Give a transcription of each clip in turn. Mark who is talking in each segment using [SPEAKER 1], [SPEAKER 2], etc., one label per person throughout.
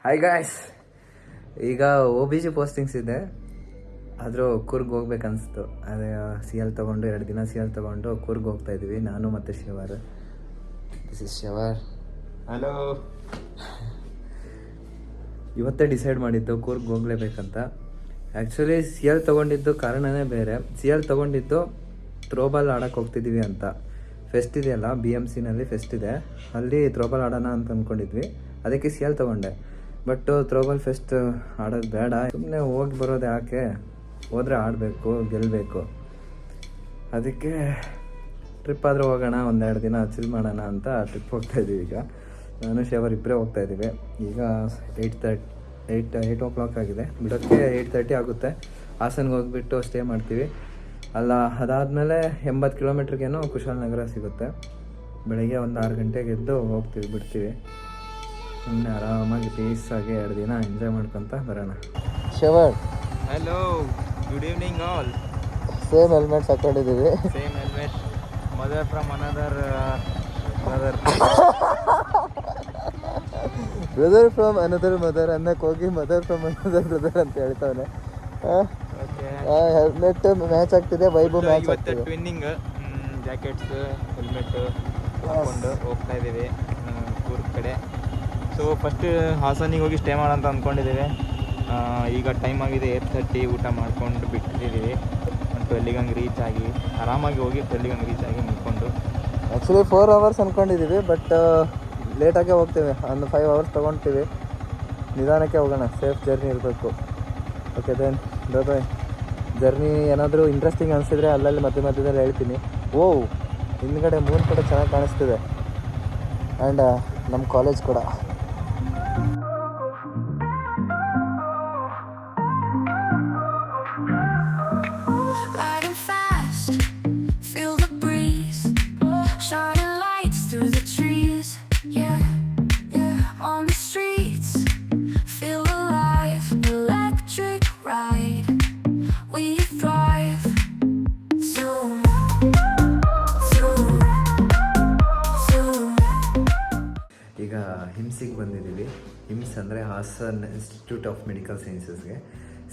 [SPEAKER 1] Hi guys, ಈಗ OBG postings ಇದೆ. ಆದರೂ ಕೂರ್ಗ್ ಹೋಗ್ಬೇಕನ್ನಿಸ್ತು. ಅದೇ CL ತೊಗೊಂಡು 2 ದಿನ CL ತೊಗೊಂಡು ಕೂರ್ಗ್ ಹೋಗ್ತಾ ಇದ್ವಿ, ನಾನು ಮತ್ತು Shivar. This is Shivar.
[SPEAKER 2] Hello.
[SPEAKER 1] ಇವತ್ತೇ ಡಿಸೈಡ್ ಮಾಡಿದ್ದು ಕೂರ್ಗ್ ಹೋಗ್ಲೇಬೇಕಂತ. ಆ್ಯಕ್ಚುಲಿ CL ತೊಗೊಂಡಿದ್ದು ಕಾರಣನೇ ಬೇರೆ. CL ತೊಗೊಂಡಿದ್ದು ಥ್ರೋಬಾಲ್ ಆಡೋಕ್ಕೆ ಹೋಗ್ತಿದ್ದೀವಿ ಅಂತ. ಫೆಸ್ಟ್ ಇದೆಯಲ್ಲ, BMCನಲ್ಲಿ ಫೆಸ್ಟ್ ಇದೆ, ಅಲ್ಲಿ ಥ್ರೋಬಾಲ್ ಆಡೋಣ ಅಂತ ಅಂದ್ಕೊಂಡಿದ್ವಿ. ಅದಕ್ಕೆ CL ತೊಗೊಂಡೆ. ಬಟ್ ಥ್ರೋಬಾಲ್ ಫೆಸ್ಟ್ ಆಡೋದು ಬೇಡ, ಸುಮ್ಮನೆ ಹೋಗಿ ಬರೋದು ಯಾಕೆ, ಹೋದರೆ ಆಡಬೇಕು, ಗೆಲ್ಲಬೇಕು. ಅದಕ್ಕೆ ಟ್ರಿಪ್ ಆದರೂ ಹೋಗೋಣ, 1-2 ದಿನ ಚಿಲ್ ಮಾಡೋಣ ಅಂತ ಟ್ರಿಪ್ ಹೋಗ್ತಾಯಿದ್ದೀವಿ. ಈಗ ನಾನು ಶವರ್ ಇಬ್ಬರೇ ಹೋಗ್ತಾಯಿದ್ದೀವಿ. ಈಗ 8 o'clock ಆಗಿದೆ, ಬಿಡೋಕ್ಕೆ 8:30 ಆಗುತ್ತೆ. ಹಾಸನ್ಗೆ ಹೋಗಿಬಿಟ್ಟು ಸ್ಟೇ ಮಾಡ್ತೀವಿ. ಅಲ್ಲ, ಅದಾದಮೇಲೆ 80 ಕಿಲೋಮೀಟ್ರಿಗೇನೋ ಕುಶಾಲನಗರ ಸಿಗುತ್ತೆ. ಬೆಳಗ್ಗೆ 6 ಗಂಟೆಗೆ ಎದ್ದು ಹೋಗ್ತೀವಿ, ಬಿಡ್ತೀವಿ. ಸುಮ್ಮನೆ ಆರಾಮಾಗಿ ಪೀಸಾಗಿ 2 ದಿನ ಎಂಜಾಯ್ ಮಾಡ್ಕೊತ ಬರೋಣ. ಶವರ್.
[SPEAKER 2] Hello, good evening all.
[SPEAKER 1] Same helmets ಹಾಕೊಂಡಿದ್ದೀವಿ.
[SPEAKER 2] Same helmet. Mother from another mother.
[SPEAKER 1] Brother from another mother ಅನ್ನಕ್ಕೆ ಹೋಗಿ ಮದರ್ ಫ್ರಮ್ ಅನದರ್ ಬ್ರದರ್ ಅಂತ ಹೇಳ್ತಾವನೆ. ಹೆಲ್ಮೆಟ್ ಮ್ಯಾಚ್ ಆಗ್ತಿದೆ, ವೈಬು ಮ್ಯಾಚ್ ಆಗ್ತಿದೆ.
[SPEAKER 2] ಟ್ವಿನ್ನಿಂಗ್ ಜಾಕೆಟ್ಸ್, ಹೆಲ್ಮೆಟ್ ಹಾಕ್ಕೊಂಡು ಹೋಗ್ತಾ ಇದ್ದೀವಿ ಕೂರ್ಗ್ ಕಡೆ. ಸೊ ಫಸ್ಟ್ ಹಾಸನಿಗೆ ಹೋಗಿ ಸ್ಟೇ ಮಾಡೋಂತ ಅಂದ್ಕೊಂಡಿದ್ದೀವಿ. ಈಗ ಟೈಮ್ ಆಗಿದೆ 8:30. ಊಟ ಮಾಡ್ಕೊಂಡು ಬಿಟ್ಟಿದ್ದೀವಿ. 12 ಹಂಗೆ ರೀಚ್ ಆಗಿ ಆರಾಮಾಗಿ ಹೋಗಿ 12 ಹಂಗೆ ರೀಚ್ ಆಗಿ ಮುಟ್ಕೊಂಡು.
[SPEAKER 1] ಆ್ಯಕ್ಚುಲಿ 4 hours ಅಂದ್ಕೊಂಡಿದ್ದೀವಿ, ಬಟ್ ಲೇಟಾಗೇ ಹೋಗ್ತೀವಿ. ಒಂದು 5 hours ತೊಗೊಳ್ತೀವಿ. ನಿಧಾನಕ್ಕೆ ಹೋಗೋಣ, ಸೇಫ್ ಜರ್ನಿ ಇರಬೇಕು. Okay then bye. ಜರ್ನಿ ಏನಾದರೂ ಇಂಟ್ರೆಸ್ಟಿಂಗ್ ಅನಿಸಿದ್ರೆ ಅಲ್ಲಲ್ಲಿ ಮಧ್ಯದಲ್ಲಿ ಹೇಳ್ತೀನಿ. ಹಿಂದ್ಗಡೆ ಮೂನ್ ಕೂಡ ಚೆನ್ನಾಗಿ ಕಾಣಿಸ್ತಿದೆ, ಆ್ಯಂಡ್ ನಮ್ಮ ಕಾಲೇಜ್ ಕೂಡ. ಈಗ ಹಿಮ್ಸಿಗೆ ಬಂದಿದ್ದೀವಿ. ಹಿಮ್ಸ್ ಅಂದರೆ ಹಾಸನ್ ಇನ್ಸ್ಟಿಟ್ಯೂಟ್ ಆಫ್ ಮೆಡಿಕಲ್ ಸೈನ್ಸಸ್ಗೆ.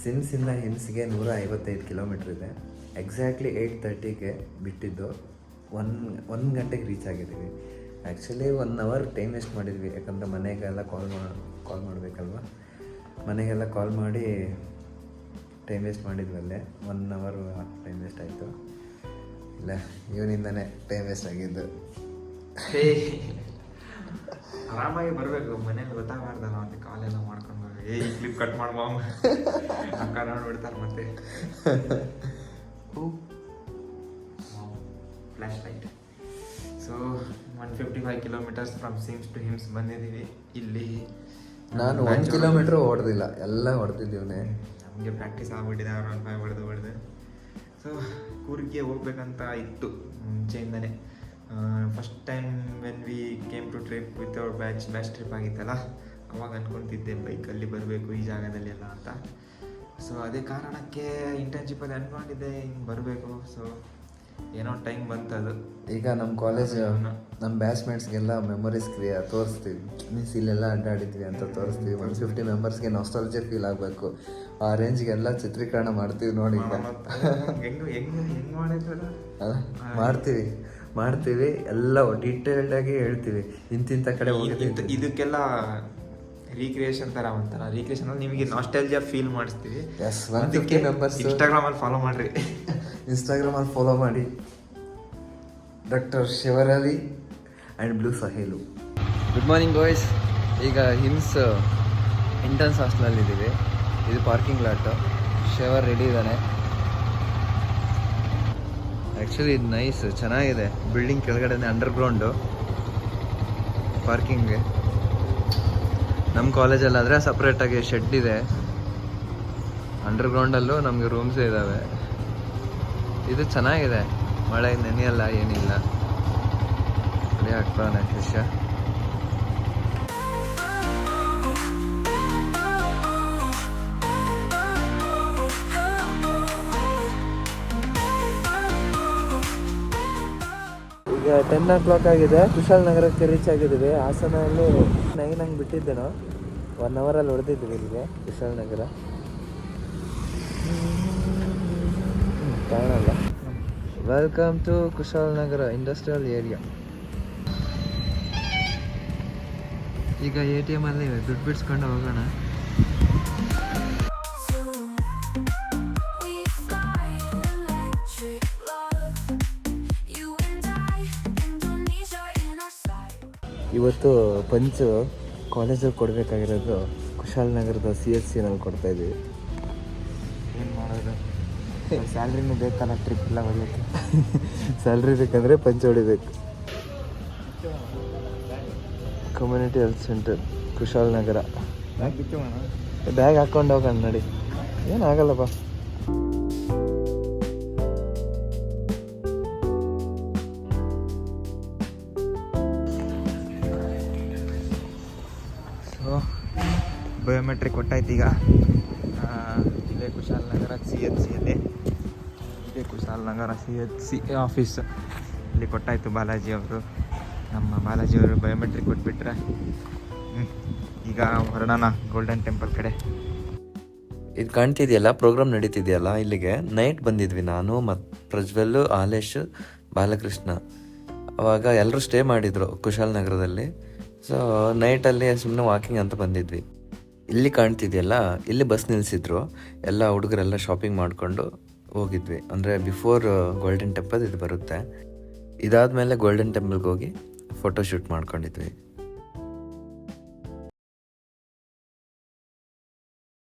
[SPEAKER 1] ಸಿಮ್ಸಿಂದ ಹಿಮ್ಸ್ಗೆ 155 ಕಿಲೋಮೀಟ್ರ್ ಇದೆ. ಎಕ್ಸಾಕ್ಟ್ಲಿ 8:30ಗೆ ಬಿಟ್ಟಿದ್ದು. 1 ಗಂಟೆಗೆ ರೀಚ್ ಆಗಿದ್ದೀವಿ. ಆ್ಯಕ್ಚುಲಿ 1 hour ಟೈಮ್ ವೇಸ್ಟ್ ಮಾಡಿದ್ವಿ, ಯಾಕಂದರೆ ಮನೆಗೆಲ್ಲ ಕಾಲ್ ಮಾಡಬೇಕಲ್ವ. ಮನೆಗೆಲ್ಲ ಕಾಲ್ ಮಾಡಿ ಟೈಮ್ ವೇಸ್ಟ್ ಮಾಡಿದ್ವಲ್ಲೇ. 1 hour ಟೈಮ್ ವೇಸ್ಟ್ ಆಯಿತು. ಇಲ್ಲ, ಇವನಿಂದನೇ ಟೈಮ್ ವೇಸ್ಟ್ ಆಗಿದ್ದು.
[SPEAKER 2] ಆರಾಮಾಗಿ ಬರಬೇಕು. ಮನೇಲಿ ಗೊತ್ತಾಗಬಾರ್ದಲ್ಲ, ಮತ್ತೆ ಕಾಲೆಲ್ಲ ಮಾಡ್ಕೊಂಡು ಈ ಕ್ಲಿಪ್ ಕಟ್ ಮಾಡುವ ಅಕ್ಕ ನೋಡ್ಬಿಡ್ತಾರೆ ಮತ್ತೆ. Flash light. So 155 kilometres from CIMS to HIMS ಬಂದಿದ್ದೀವಿ. ಇಲ್ಲಿ
[SPEAKER 1] ನಾನು 1 ಕಿಲೋಮೀಟ್ರ್ ಹೊಡೆದಿಲ್ಲ, ಎಲ್ಲ ಹೊಡೆದಿದ್ದೀವನೇ.
[SPEAKER 2] ನಮಗೆ ಪ್ರಾಕ್ಟೀಸ್ ಆಗ್ಬಿಟ್ಟಿದೆ. 1.5 ಹೊಡೆದು. ಸೊ ಕೂರ್ಗ್ಗೆ ಹೋಗ್ಬೇಕಂತ ಇತ್ತು ಮುಂಚೆಯಿಂದನೇ. First time when we came to trip with our batch trip ಆಗಿತ್ತಲ್ಲ, ಅವಾಗ ಅಂದ್ಕೊತಿದ್ದೆ ಬೈಕಲ್ಲಿ ಬರಬೇಕು ಈ ಜಾಗದಲ್ಲಿ ಎಲ್ಲ ಅಂತ. ಸೊ ಅದೇ ಕಾರಣಕ್ಕೆ ಇಂಟರ್ನ್ಶಿಪ್ಪಲ್ಲಿ ಅಂದ್ಕೊಂಡಿದ್ದೆ ಹಿಂಗೆ ಬರಬೇಕು. ಸೊ ಏನೋ ಟೈಮ್ ಬಂತದು.
[SPEAKER 1] ಈಗ ನಮ್ಮ ಕಾಲೇಜ್ ನಮ್ಮ ಬ್ಯಾಚ್ಮೇಟ್ಸ್ಗೆಲ್ಲ ಮೆಮೊರೀಸ್ ತೋರಿಸ್ತೀವಿ. ಮೀನ್ಸ್ ಇಲ್ಲೆಲ್ಲ ಅಡ್ಡಾಡಿದ್ವಿ ಅಂತ ತೋರಿಸ್ತೀವಿ. 150 ಮೆಂಬರ್ಸ್ಗೆ ನಾಸ್ಟಾಲ್ಜಿಯಾ ಫೀಲ್ ಆಗಬೇಕು. ಆ ರೇಂಜ್ಗೆಲ್ಲ ಚಿತ್ರೀಕರಣ ಮಾಡ್ತೀವಿ ನೋಡಿ. ಮಾಡ್ತೀವಿ ಎಲ್ಲ ಡೀಟೇಲ್ಡಾಗಿ ಹೇಳ್ತೀವಿ. ಇಂತಿಂಥ ಕಡೆ ಹೋಗಿದ್ದು.
[SPEAKER 2] ಇದಕ್ಕೆಲ್ಲ ರೀಕ್ರಿಯೇಷನ್ ಥರ ಅಂತಾರ. ರೀಕ್ರಿಯೇಷನ್ ಅಲ್ಲಿ ನಿಮಗೆ ನಾಸ್ಟಾಲ್ಜಿಯಾ ಫೀಲ್ ಮಾಡಿಸ್ತೀವಿ.
[SPEAKER 1] 150 ಮೆಂಬರ್ಸ್
[SPEAKER 2] ಇನ್ಸ್ಟಾಗ್ರಾಮಲ್ಲಿ ಫಾಲೋ ಮಾಡಿರಿ.
[SPEAKER 1] ಇನ್ಸ್ಟಾಗ್ರಾಮಲ್ಲಿ ಫಾಲೋ ಮಾಡಿ. ಡಾಕ್ಟರ್ ಶಿವರಾಲಿ ಆ್ಯಂಡ್ ಬ್ಲೂ ಸಹೇಲು. Good morning boys. ಈಗ ಹಿಮ್ಸ್ ಇಂಟರ್ನ್ಸ್ ಹಾಸ್ಟೆಲಲ್ಲಿದ್ದೀವಿ. ಇದು ಪಾರ್ಕಿಂಗ್ ಲಾಟು. ಶಿವರ್ ರೆಡಿ ಇದ್ದಾನೆ. ಆ್ಯಕ್ಚುಲಿ ಇದು ನೈಸ್, ಚೆನ್ನಾಗಿದೆ. ಬಿಲ್ಡಿಂಗ್ ಕೆಳಗಡೆನೇ ಅಂಡರ್ಗ್ರೌಂಡು ಪಾರ್ಕಿಂಗ್ಗೆ. ನಮ್ಮ ಕಾಲೇಜಲ್ಲಾದರೆ ಸಪ್ರೇಟಾಗಿ ಶೆಡ್ ಇದೆ. ಅಂಡರ್ಗ್ರೌಂಡಲ್ಲೂ ನಮಗೆ ರೂಮ್ಸೇ ಇದ್ದಾವೆ. ಇದು ಚೆನ್ನಾಗಿದೆ, ಮಳೆ ನೆನೆಯಲ್ಲ, ಏನಿಲ್ಲ. ರೆಡಿ ಆಗ್ತಾನೆ ಶಿಷ್ಯ. ಈಗ 10 o'clock ಆಗಿದೆ. ಕುಶಾಲನಗರಕ್ಕೆ ರೀಚ್ ಆಗಿದ್ದೀವಿ. ಹಾಸನಲ್ಲಿ 9 ಹಂಗೆ ಬಿಟ್ಟಿದ್ದೆ ನಾವು. 1 ಅವರಲ್ಲಿ ಹೊಡೆದಿದ್ವಿ ಇಲ್ಲಿಗೆ ಕುಶಾಲನಗರ. ಕಾಣಲ್ಲ. Welcome to Kushalnagar industrial area. ಈಗ ATM ಅಲ್ಲಿ ದುಡ್ಡು ಬಿಡಿಸ್ಕೊಂಡು ಹೋಗೋಣ. ಇವತ್ತು ಪಂಚ್ ಕಾಲೇಜಲ್ಲಿ ಕೊಡಬೇಕಾಗಿರೋದು ಕುಶಾಲನಗರದ CHCನಲ್ಲಿ ಕೊಡ್ತಾ ಇದ್ದೀವಿ.
[SPEAKER 2] ಏನು ಮಾಡೋದು, ಸ್ಯಾಲ್ರಿನೂ ಬೇಕಲ್ಲ ಟ್ರಿಪ್ ಎಲ್ಲ ಹೊಡೆಯೋಕ್ಕೆ.
[SPEAKER 1] ಸ್ಯಾಲ್ರಿ ಬೇಕಂದರೆ ಪಂಚ್ ಹೊಡಿಬೇಕು. Community health centre Kushalnagar. Bag ಹಾಕ್ಕೊಂಡು ಹೋಗೋಣ ನೋಡಿ, ಏನಾಗಲ್ಲಪ್ಪ.
[SPEAKER 2] So biometric ಕೊಟ್ಟಾಯ್ತು. ಈಗ ಇದೇ ಕುಶಾಲನಗರ CHCಯಲ್ಲಿ, ಇದೇ ಕುಶಾಲನಗರ CHC ಆಫೀಸ್ ಇಲ್ಲಿ ಕೊಟ್ಟಾಯಿತು ಬಾಲಾಜಿ ಅವರು. ನಮ್ಮ ಬಾಲಾಜಿ ಅವರು ಬಯೋಮೆಟ್ರಿಕ್ ಕೊಟ್ಬಿಟ್ರೆ ಈಗ ಹೊರಡೋಣ ಗೋಲ್ಡನ್ ಟೆಂಪಲ್ ಕಡೆ.
[SPEAKER 1] ಇದು ಕಾಣ್ತಿದೆಯಲ್ಲ, ಪ್ರೋಗ್ರಾಮ್ ನಡೀತಿದೆಯಲ್ಲ, ಇಲ್ಲಿಗೆ ನೈಟ್ ಬಂದಿದ್ವಿ ನಾನು ಮತ್ತು ಪ್ರಜ್ವಲ್, ಆಲೇಶ್, ಬಾಲಕೃಷ್ಣ. ಅವಾಗ ಎಲ್ಲರೂ ಸ್ಟೇ ಮಾಡಿದರು ಕುಶಾಲನಗರದಲ್ಲಿ. ಸೊ ನೈಟಲ್ಲಿ ಸುಮ್ಮನೆ ವಾಕಿಂಗ್ ಅಂತ ಬಂದಿದ್ವಿ. ಇಲ್ಲಿ ಕಾಣ್ತಿದೆಯಲ್ಲ, ಇಲ್ಲಿ ಬಸ್ ನಿಲ್ಲಿಸಿದ್ರು. ಎಲ್ಲ ಹುಡುಗರೆಲ್ಲ ಶಾಪಿಂಗ್ ಮಾಡಿಕೊಂಡು ಹೋಗಿದ್ವಿ. ಅಂದರೆ ಬಿಫೋರ್ ಗೋಲ್ಡನ್ ಟೆಂಪಲ್ ಇದು ಬರುತ್ತೆ. ಇದಾದಮೇಲೆ ಗೋಲ್ಡನ್ ಟೆಂಪಲ್ಗೆ ಹೋಗಿ ಫೋಟೋ ಶೂಟ್ ಮಾಡ್ಕೊಂಡಿದ್ವಿ.